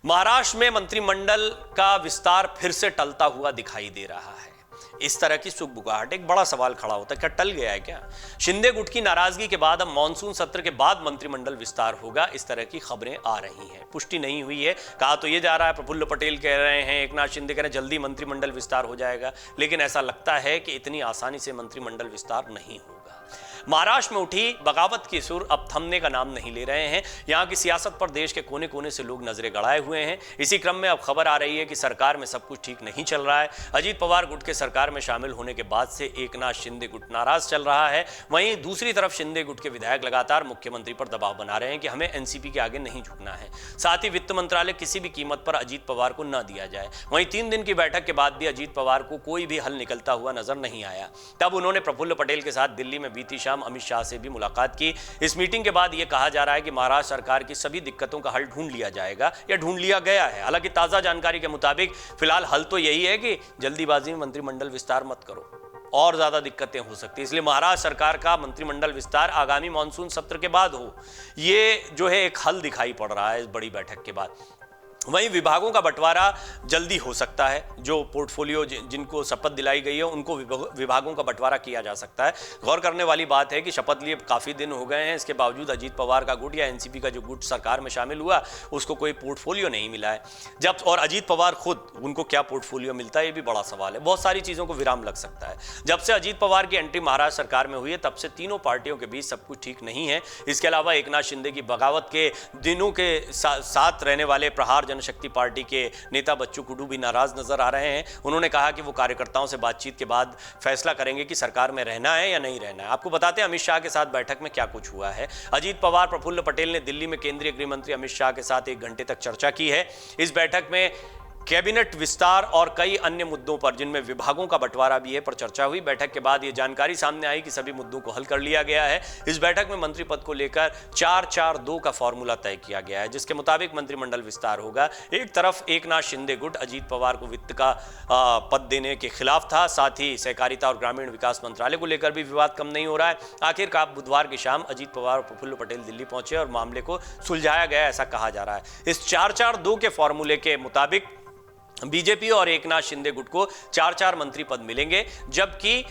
महाराष्ट्र में मंत्रिमंडल का विस्तार फिर से टलता हुआ दिखाई दे रहा है। इस तरह की सुगबुगाहट, एक बड़ा सवाल खड़ा होता है, क्या टल गया है क्या? शिंदे गुट की नाराजगी के बाद अब मानसून सत्र के बाद मंत्रिमंडल विस्तार होगा, इस तरह की खबरें आ रही हैं। पुष्टि नहीं हुई है। कहा तो ये जा रहा है, प्रफुल्ल पटेल कह रहे हैं, एकनाथ शिंदे कह रहे हैं जल्दी मंत्रिमंडल विस्तार हो जाएगा, लेकिन ऐसा लगता है कि इतनी आसानी से मंत्रिमंडल विस्तार नहीं होगा। महाराष्ट्र में उठी बगावत के सुर अब थमने का नाम नहीं ले रहे हैं। यहां की सियासत पर देश के कोने कोने से लोग नजरें गड़ाए हुए हैं। इसी क्रम में अब खबर आ रही है कि सरकार में सब कुछ ठीक नहीं चल रहा है। अजीत पवार गुट के सरकार में शामिल होने के बाद से एकनाथ शिंदे गुट नाराज चल रहा है। वहीं दूसरी तरफ शिंदे गुट के विधायक लगातार मुख्यमंत्री पर दबाव बना रहे हैं कि हमें एनसीपी के आगे नहीं झुकना है। साथ ही वित्त मंत्रालय किसी भी कीमत पर अजीत पवार को न दिया जाए। वहीं 3 दिन की बैठक के बाद भी अजीत पवार को कोई भी हल निकलता हुआ नजर नहीं आया। तब उन्होंने प्रफुल्ल पटेल के साथ दिल्ली में बीती शाम अमित शाह से भी मुलाकात की। इस मीटिंग के बाद यह कहा जा रहा है कि महाराष्ट्र सरकार की सभी दिक्कतों का हल ढूंढ लिया जाएगा या ढूंढ लिया गया है। हालांकि ताजा जानकारी के मुताबिक फिलहाल हल तो यही है कि जल्दीबाजी में मंत्रिमंडल विस्तार मत करो, और ज्यादा दिक्कतें हो सकती है। इसलिए महाराष्ट्र सरकार का मंत्रिमंडल विस्तार आगामी मानसून सत्र के बाद हो, ये जो है एक हल दिखाई पड़ रहा है इस बड़ी बैठक के बाद। वहीं विभागों का बंटवारा जल्दी हो सकता है। जो पोर्टफोलियो जिनको शपथ दिलाई गई है उनको विभागों का बंटवारा किया जा सकता है। गौर करने वाली बात है कि शपथ लिए काफ़ी दिन हो गए हैं, इसके बावजूद अजीत पवार का गुट या एनसीपी का जो गुट सरकार में शामिल हुआ उसको कोई पोर्टफोलियो नहीं मिला है। जब और अजीत पवार खुद, उनको क्या पोर्टफोलियो मिलता है ये भी बड़ा सवाल है। बहुत सारी चीज़ों को विराम लग सकता है। जब से अजीत पवार की एंट्री महाराष्ट्र सरकार में हुई है तब से तीनों पार्टियों के बीच सब कुछ ठीक नहीं है। इसके अलावा एकनाथ शिंदे की बगावत के दिनों के साथ रहने वाले प्रहार जनशक्ति पार्टी के नेता बच्चू कुड्डू भी नाराज नजर आ रहे हैं। उन्होंने कहा कि वो कार्यकर्ताओं से बातचीत के बाद फैसला करेंगे कि सरकार में रहना है या नहीं रहना है। आपको बताते हैं अमित शाह के साथ बैठक में क्या कुछ हुआ है। अजीत पवार, प्रफुल्ल पटेल ने दिल्ली में केंद्रीय गृह मंत्री अमित शाह के साथ 1 घंटे तक चर्चा की है। इस बैठक में कैबिनेट विस्तार और कई अन्य मुद्दों पर, जिनमें विभागों का बंटवारा भी है, पर चर्चा हुई। बैठक के बाद यह जानकारी सामने आई कि सभी मुद्दों को हल कर लिया गया है। इस बैठक में मंत्री पद को लेकर 4-4-2 का फॉर्मूला तय किया गया है, जिसके मुताबिक मंत्रिमंडल विस्तार होगा। एक तरफ एकनाथ शिंदे गुट अजीत पवार को वित्त का पद देने के खिलाफ था। साथ ही सहकारिता और ग्रामीण विकास मंत्रालय को लेकर भी विवाद कम नहीं हो रहा है। आखिरकार बुधवार की शाम अजीत पवार और प्रफुल्ल पटेल दिल्ली पहुंचे और मामले को सुलझाया गया, ऐसा कहा जा रहा है। इस 4-4-2 के फॉर्मूले के मुताबिक बीजेपी और एकनाथ शिंदे गुट को 4-4 मंत्री पद मिलेंगे, जबकि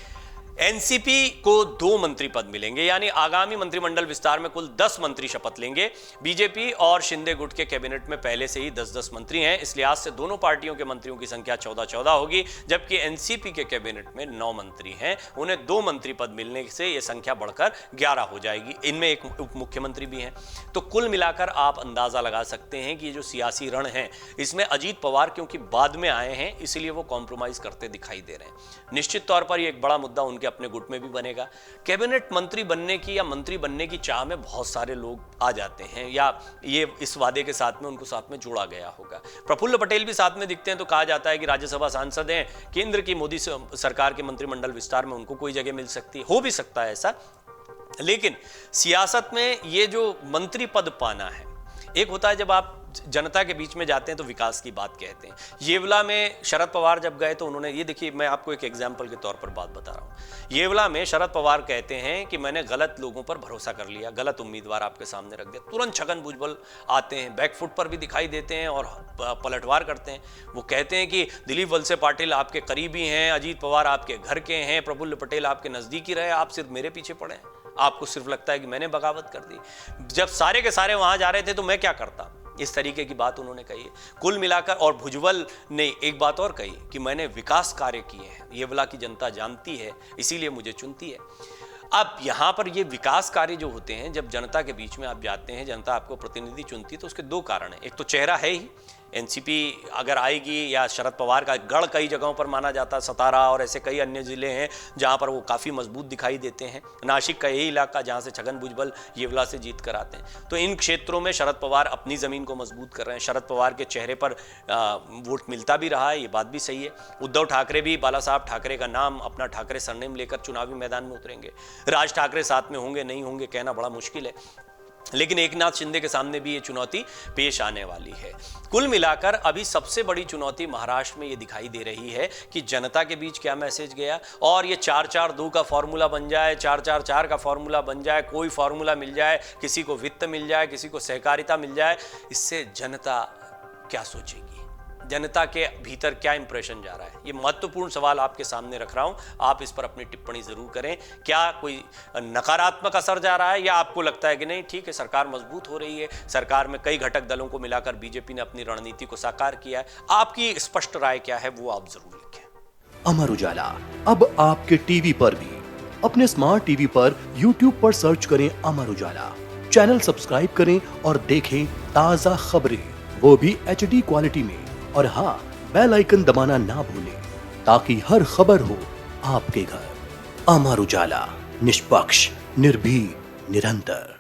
एनसीपी को 2 मंत्री पद मिलेंगे। यानी आगामी मंत्रिमंडल विस्तार में कुल 10 मंत्री शपथ लेंगे। बीजेपी और शिंदे गुट के कैबिनेट में पहले से ही 10-10 मंत्री हैं। इस लिहाज से दोनों पार्टियों के मंत्रियों की संख्या 14-14 होगी, जबकि एनसीपी के कैबिनेट में 9 मंत्री हैं। उन्हें 2 मंत्री पद मिलने से यह संख्या बढ़कर 11 हो जाएगी। इनमें एक उप मुख्यमंत्री भी हैं। तो कुल मिलाकर आप अंदाजा लगा सकते हैं कि ये जो सियासी रण है, इसमें अजीत पवार क्योंकि बाद में आए हैं इसलिए वो कॉम्प्रोमाइज करते दिखाई दे रहे हैं। निश्चित तौर पर यह एक बड़ा मुद्दा उनके अपने गुट में भी बनेगा। कैबिनेट मंत्री बनने की या मंत्री बनने की चाह में बहुत सारे लोग आ जाते हैं, या ये इस वादे के साथ में उनको साथ में जोड़ा गया होगा। प्रफुल्ल पटेल भी साथ में दिखते हैं, तो कहा जाता है कि राज्यसभा सांसद हैं, केंद्र की मोदी सरकार के मंत्रिमंडल विस्तार में उनको कोई जगह मिल सकती है। हो भी सकता है ऐसा, लेकिन सियासत में ये जो मंत्री पद पाना है, एक होता है जब आप जनता के बीच में जाते हैं तो विकास की बात कहते हैं। येवला में शरद पवार जब गए तो उन्होंने, ये देखिए मैं आपको एक एग्जाम्पल के तौर पर बात बता रहा हूँ। येवला में शरद पवार कहते हैं कि मैंने गलत लोगों पर भरोसा कर लिया, गलत उम्मीदवार आपके सामने रख दिया। तुरंत छगन भुजबल आते हैं, बैकफुट पर भी दिखाई देते हैं और पलटवार करते हैं। वो कहते हैं कि दिलीप वलसे पाटिल आपके करीबी हैं, अजीत पवार आपके घर के हैं, प्रफुल्ल पटेल आपके नजदीकी रहे, आप सिर्फ मेरे पीछे पड़े हैं। आपको सिर्फ लगता है कि मैंने बगावत कर दी, जब सारे के सारे वहां जा रहे थे तो मैं क्या करता। इस तरीके की बात उन्होंने कही है। कुल मिलाकर, और भुजबल ने एक बात और कही कि मैंने विकास कार्य किए हैं, येवला की जनता जानती है, इसीलिए मुझे चुनती है। अब यहां पर ये विकास कार्य जो होते हैं, जब जनता के बीच में आप जाते हैं, जनता आपको प्रतिनिधि चुनती है, तो उसके 2 कारण हैं। एक तो चेहरा है ही, एनसीपी अगर आएगी, या शरद पवार का गढ़ कई जगहों पर माना जाता है, सतारा और ऐसे कई अन्य जिले हैं जहां पर वो काफ़ी मजबूत दिखाई देते हैं। नासिक का यही इलाका जहां से छगन भुजबल येवला से जीत कर आते हैं। तो इन क्षेत्रों में शरद पवार अपनी ज़मीन को मजबूत कर रहे हैं। शरद पवार के चेहरे पर वोट मिलता भी रहा है, ये बात भी सही है। उद्धव ठाकरे भी, बाला साहब ठाकरे का नाम, अपना ठाकरे सरनेम लेकर चुनावी मैदान में उतरेंगे। राज ठाकरे साथ में होंगे नहीं होंगे कहना बड़ा मुश्किल है, लेकिन एकनाथ शिंदे के सामने भी ये चुनौती पेश आने वाली है। कुल मिलाकर अभी सबसे बड़ी चुनौती महाराष्ट्र में ये दिखाई दे रही है कि जनता के बीच क्या मैसेज गया, और ये 4-4-2 का फॉर्मूला बन जाए, 4-4-4 का फॉर्मूला बन जाए, कोई फॉर्मूला मिल जाए, किसी को वित्त मिल जाए, किसी को सहकारिता मिल जाए, इससे जनता क्या सोचेगी, जनता के भीतर क्या इंप्रेशन जा रहा है? ये महत्वपूर्ण सवाल आपके सामने रख रहा हूं, आप इस पर अपनी टिप्पणी जरूर करें। क्या कोई नकारात्मक असर जा रहा है या आपको लगता है कि नहीं ठीक है, सरकार मजबूत हो रही है, सरकार में कई घटक दलों को मिलाकर बीजेपी ने अपनी रणनीति को साकार किया है? आपकी स्पष्ट राय क्या है वो आप जरूर लिखें। अमर उजाला अब आपके टीवी पर भी। अपने स्मार्ट टीवी पर यूट्यूब पर सर्च करें अमर उजाला, चैनल सब्सक्राइब करें और देखें ताजा खबरें, वो भी HD क्वालिटी में। और हाँ, बेल आइकन दबाना ना भूलें ताकि हर खबर हो आपके घर। अमर उजाला, निष्पक्ष, निर्भीक, निरंतर।